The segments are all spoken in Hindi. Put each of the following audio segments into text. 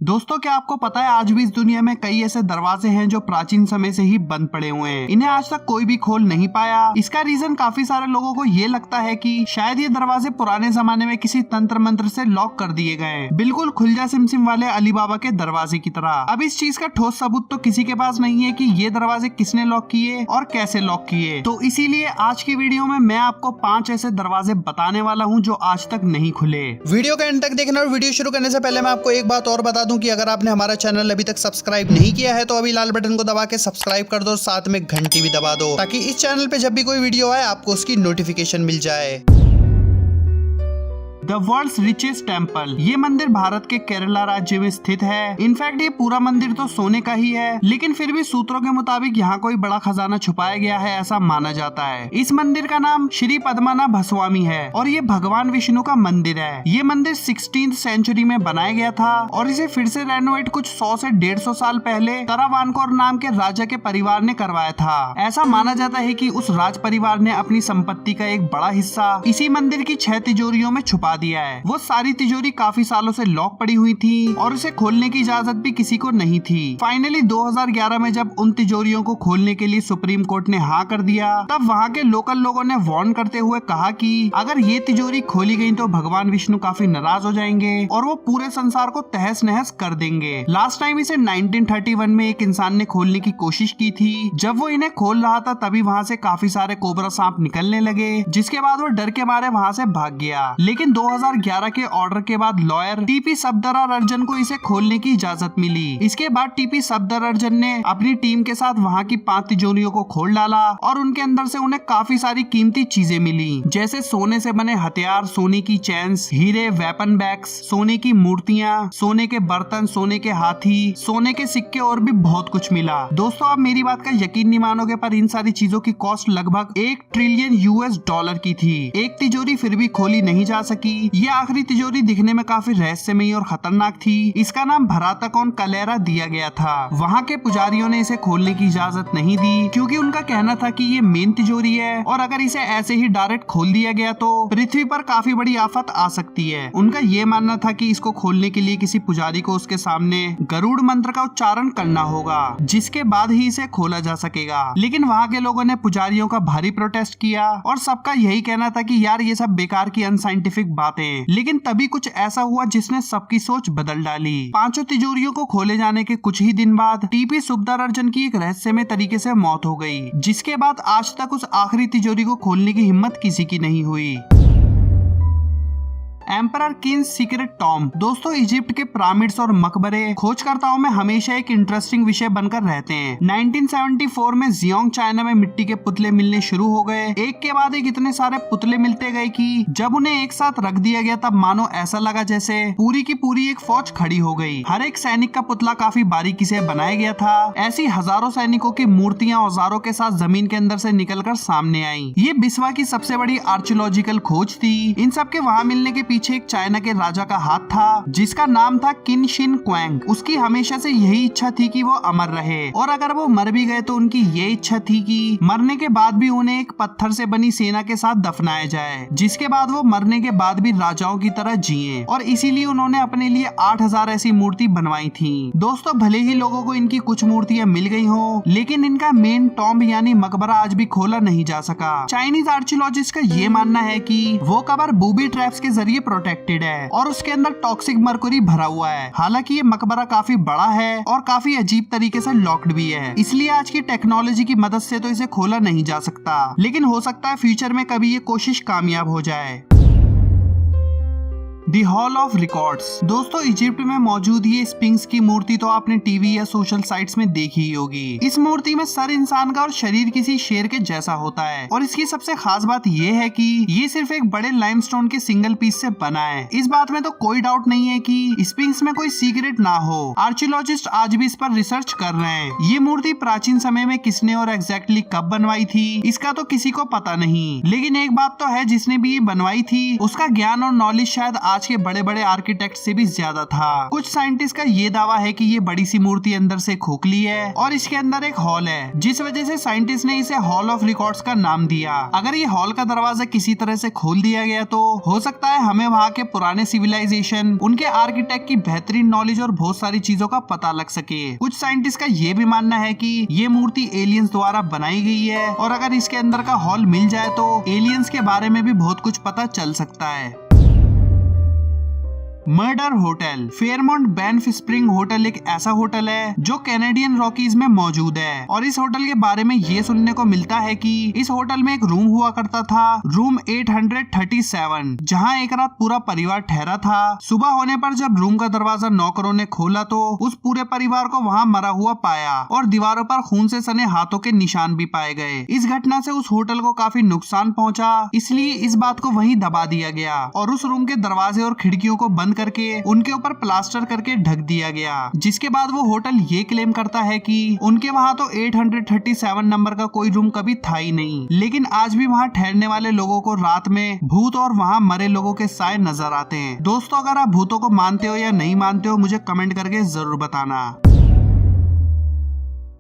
दोस्तों, क्या आपको पता है आज भी इस दुनिया में कई ऐसे दरवाजे हैं जो प्राचीन समय से ही बंद पड़े हुए हैं। इन्हें आज तक कोई भी खोल नहीं पाया। इसका रीजन काफी सारे लोगों को ये लगता है कि शायद ये दरवाजे पुराने जमाने में किसी तंत्र मंत्र से लॉक कर दिए गए हैं, बिल्कुल खुलजा सिमसिम वाले अली बाबा के दरवाजे की तरह। अब इस चीज का ठोस सबूत तो किसी के पास नहीं है कि ये दरवाजे किसने लॉक किए और कैसे लॉक किए। तो इसीलिए आज की वीडियो में मैं आपको 5 ऐसे दरवाजे बताने वाला हूँ जो आज तक नहीं खुले। वीडियो का एंड तक देखना और वीडियो शुरू करने से पहले मैं आपको एक बात और बता दूं कि अगर आपने हमारा चैनल अभी तक सब्सक्राइब नहीं किया है तो अभी लाल बटन को दबा के सब्सक्राइब कर दो, साथ में घंटी भी दबा दो ताकि इस चैनल पे जब भी कोई वीडियो आए आपको उसकी नोटिफिकेशन मिल जाए। The world's richest temple. ये मंदिर भारत के केरला राज्य में स्थित है। इनफैक्ट ये पूरा मंदिर तो सोने का ही है, लेकिन फिर भी सूत्रों के मुताबिक यहाँ कोई बड़ा खजाना छुपाया गया है ऐसा माना जाता है। इस मंदिर का नाम श्री पद्मनाभ स्वामी है और ये भगवान विष्णु का मंदिर है। ये मंदिर 16th सेंचुरी में बनाया गया था और इसे फिर से रेनोवेट कुछ 100 से 150 साल पहले तरावानकोर नाम के राजा के परिवार ने करवाया था। ऐसा माना जाता है कि उस राज परिवार ने अपनी संपत्ति का एक बड़ा हिस्सा इसी मंदिर की 6 तिजोरियों में छुपा दिया है। वो सारी तिजोरी काफी सालों से लॉक पड़ी हुई थी और उसे खोलने की इजाजत भी किसी को नहीं थी। फाइनली 2011 में जब उन तिजोरियों को खोलने के लिए सुप्रीम कोर्ट ने हाँ कर दिया, तब वहाँ के लोकल लोगों ने वार्न करते हुए कहा कि अगर ये तिजोरी खोली गई तो भगवान विष्णु काफी नाराज हो जाएंगे और वो पूरे संसार को तहस नहस कर देंगे। लास्ट टाइम इसे 1931 में एक इंसान ने खोलने की कोशिश की थी। जब वो इन्हें खोल रहा था तभी वहाँ से काफी सारे कोबरा सांप निकलने लगे, जिसके बाद वो डर के मारे वहाँ से भाग गया। लेकिन 2011 के ऑर्डर के बाद लॉयर टीपी सफदरार्जन को इसे खोलने की इजाजत मिली। इसके बाद टीपी सफदरार्जन ने अपनी टीम के साथ वहाँ की 5 तिजोरियों को खोल डाला और उनके अंदर से उन्हें काफी सारी कीमती चीजें मिली, जैसे सोने से बने हथियार, सोने की चेन्स, हीरे, वेपन बैग्स, सोने की मूर्तियाँ, सोने के बर्तन, सोने के हाथी, सोने के सिक्के और भी बहुत कुछ मिला। दोस्तों, आप मेरी बात का यकीन नहीं मानोगे, पर इन सारी चीजों की कॉस्ट लगभग $1 ट्रिलियन की थी। एक तिजोरी फिर भी खोली नहीं जा सकी। ये आखिरी तिजोरी दिखने में काफी रहस्यमयी और खतरनाक थी। इसका नाम भरातकॉन कलेरा दिया गया था। वहाँ के पुजारियों ने इसे खोलने की इजाजत नहीं दी क्योंकि उनका कहना था कि ये मेन तिजोरी है और अगर इसे ऐसे ही डायरेक्ट खोल दिया गया तो पृथ्वी पर काफी बड़ी आफत आ सकती है। उनका ये मानना था कि इसको खोलने के लिए किसी पुजारी को उसके सामने गरुड़ मंत्र का उच्चारण करना होगा, जिसके बाद ही इसे खोला जा सकेगा। लेकिन वहाँ के लोगों ने पुजारियों का भारी प्रोटेस्ट किया और सबका यही कहना था कि यार ये सब बेकार की अनसाइंटिफिक बातें। लेकिन तभी कुछ ऐसा हुआ जिसने सबकी सोच बदल डाली। 5 तिजोरियों को खोले जाने के कुछ ही दिन बाद टीपी सफदरार्जन की एक रहस्यमय तरीके से मौत हो गई, जिसके बाद आज तक उस आखिरी तिजोरी को खोलने की हिम्मत किसी की नहीं हुई। Emperor Keynes secret Tom. दोस्तों, इजिप्ट के पिरामिड्स और मकबरे खोजकर्ताओं में हमेशा एक इंटरेस्टिंग विषय बनकर रहते हैं। 1974 में जियोंग चाइना में मिट्टी के पुतले मिलने शुरू हो गए। एक के बाद एक इतने सारे पुतले मिलते गए कि जब उन्हें एक साथ रख दिया गया तब मानो ऐसा लगा जैसे पूरी की पूरी एक फौज खड़ी हो गई। हर एक सैनिक का पुतला काफी बारीकी से बनाया गया था। ऐसी हजारों सैनिकों की मूर्तियां औजारों के साथ जमीन के अंदर से निकलकर सामने आई। ये बिस्वा की सबसे बड़ी आर्कियोलॉजिकल खोज थी। इन सब के वहाँ मिलने के पीछे एक चाइना के राजा का हाथ था जिसका नाम था किन शिन क्वांग। उसकी हमेशा से यही इच्छा थी कि वो अमर रहे और अगर वो मर भी गए तो उनकी ये इच्छा थी कि मरने के बाद भी उन्हें एक पत्थर से बनी सेना के साथ दफनाया जाए, जिसके बाद वो मरने के बाद भी राजाओं की तरह जिए। और इसीलिए उन्होंने अपने लिए 8000 ऐसी मूर्ति बनवाई थी। दोस्तों, भले ही लोगों को इनकी कुछ मूर्तियां मिल गई हो, लेकिन इनका मेन टॉम्ब यानी मकबरा आज भी खोला नहीं जा सका। चाइनीज आर्कियोलॉजिस्ट का ये मानना है कि वो कबर बूबी ट्रैप्स के जरिए प्रोटेक्टेड है और उसके अंदर टॉक्सिक मरकरी भरा हुआ है। हालांकि ये मकबरा काफी बड़ा है और काफी अजीब तरीके से लॉक्ड भी है, इसलिए आज की टेक्नोलॉजी की मदद से तो इसे खोला नहीं जा सकता। लेकिन हो सकता है फ्यूचर में कभी ये कोशिश कामयाब हो जाए। दी हॉल ऑफ रिकॉर्ड्स। दोस्तों, इजिप्ट में मौजूद ये स्फिंक्स की मूर्ति तो आपने टीवी या सोशल साइट्स में देखी ही होगी। इस मूर्ति में सर इंसान का और शरीर किसी शेर के जैसा होता है और इसकी सबसे खास बात ये है कि ये सिर्फ एक बड़े लाइमस्टोन के सिंगल पीस से बना है। इस बात में तो कोई डाउट नहीं है कि स्फिंक्स में कोई सीक्रेट ना हो। आर्कियोलॉजिस्ट आज भी इस पर रिसर्च कर रहे हैं। ये मूर्ति प्राचीन समय में किसने और एग्जैक्टली कब बनवाई थी इसका तो किसी को पता नहीं, लेकिन एक बात तो है, जिसने भी ये बनवाई थी उसका ज्ञान और नॉलेज शायद आज के बड़े बड़े आर्किटेक्ट से भी ज्यादा था। कुछ साइंटिस्ट का ये दावा है कि ये बड़ी सी मूर्ति अंदर से खोखली है और इसके अंदर एक हॉल है, जिस वजह से साइंटिस्ट ने इसे हॉल ऑफ रिकॉर्ड्स का नाम दिया। अगर ये हॉल का दरवाजा किसी तरह से खोल दिया गया तो हो सकता है हमें वहाँ के पुराने सिविलाइजेशन, उनके आर्किटेक्ट की बेहतरीन नॉलेज और बहुत सारी चीजों का पता लग सके। कुछ साइंटिस्ट का ये भी मानना है कि ये मूर्ति एलियंस द्वारा बनाई गई है और अगर इसके अंदर का हॉल मिल जाए तो एलियंस के बारे में भी बहुत कुछ पता चल सकता है। Murder hotel. Fairmont Banff Spring Hotel एक ऐसा होटल है जो कैनेडियन रॉकीज में मौजूद है और इस होटल के बारे में ये सुनने को मिलता है कि इस होटल में एक रूम हुआ करता था, रूम 837, जहां एक रात पूरा परिवार ठहरा था। सुबह होने पर जब रूम का दरवाजा नौकरों ने खोला तो उस पूरे परिवार को वहां मरा हुआ पाया और दीवारों पर खून से सने हाथों के निशान भी पाए गए। इस घटना से उस होटल को काफी नुकसान पहुंचा, इसलिए इस बात को वहीं दबा दिया गया और उस रूम के दरवाजे और खिड़कियों को बंद करके उनके ऊपर प्लास्टर करके ढक दिया गया। जिसके बाद वो होटल ये क्लेम करता है कि उनके वहाँ तो 837 नंबर का कोई रूम कभी था ही नहीं, लेकिन आज भी वहाँ ठहरने वाले लोगों को रात में भूत और वहाँ मरे लोगों के साए नजर आते हैं। दोस्तों, अगर आप भूतों को मानते हो या नहीं मानते हो मुझे कमेंट करके जरूर बताना।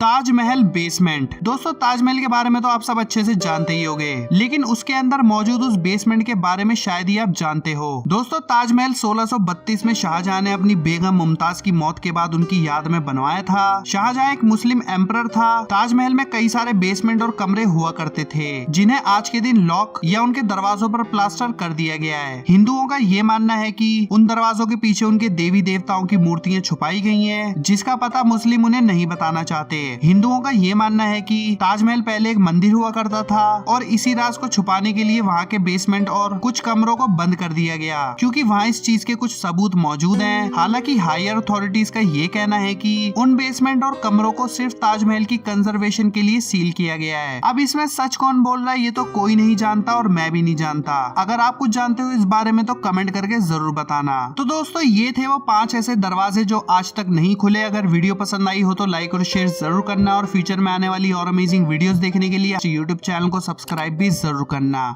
ताजमहल बेसमेंट। दोस्तों, ताजमहल के बारे में तो आप सब अच्छे से जानते ही होंगे, लेकिन उसके अंदर मौजूद उस बेसमेंट के बारे में शायद ही आप जानते हो। दोस्तों, ताजमहल 1632 में शाहजहां ने अपनी बेगम मुमताज की मौत के बाद उनकी याद में बनवाया था। शाहजहां एक मुस्लिम एम्परर था। ताजमहल में कई सारे बेसमेंट और कमरे हुआ करते थे जिन्हें आज के दिन लॉक या उनके दरवाजों पर प्लास्टर कर दिया गया है। हिंदुओं का ये मानना है कि उन दरवाजों के पीछे उनके देवी देवताओं की मूर्तियां छुपाई गई है, जिसका पता मुस्लिम उन्हें नहीं बताना चाहते। हिंदुओं का ये मानना है कि ताजमहल पहले एक मंदिर हुआ करता था और इसी राज को छुपाने के लिए वहाँ के बेसमेंट और कुछ कमरों को बंद कर दिया गया, क्योंकि वहाँ इस चीज के कुछ सबूत मौजूद हैं। हालांकि हायर अथॉरिटीज का ये कहना है कि उन बेसमेंट और कमरों को सिर्फ ताजमहल की कंजर्वेशन के लिए सील किया गया है। अब इसमें सच कौन बोल रहा है ये तो कोई नहीं जानता और मैं भी नहीं जानता। अगर आप कुछ जानते हो इस बारे में तो कमेंट करके जरूर बताना। तो दोस्तों, ये थे वो 5 ऐसे दरवाजे जो आज तक नहीं खुले। अगर वीडियो पसंद आई हो तो लाइक और शेयर जरूर करना और फ्यूचर में आने वाली और अमेजिंग वीडियोस देखने के लिए YouTube चैनल को सब्सक्राइब भी जरूर करना।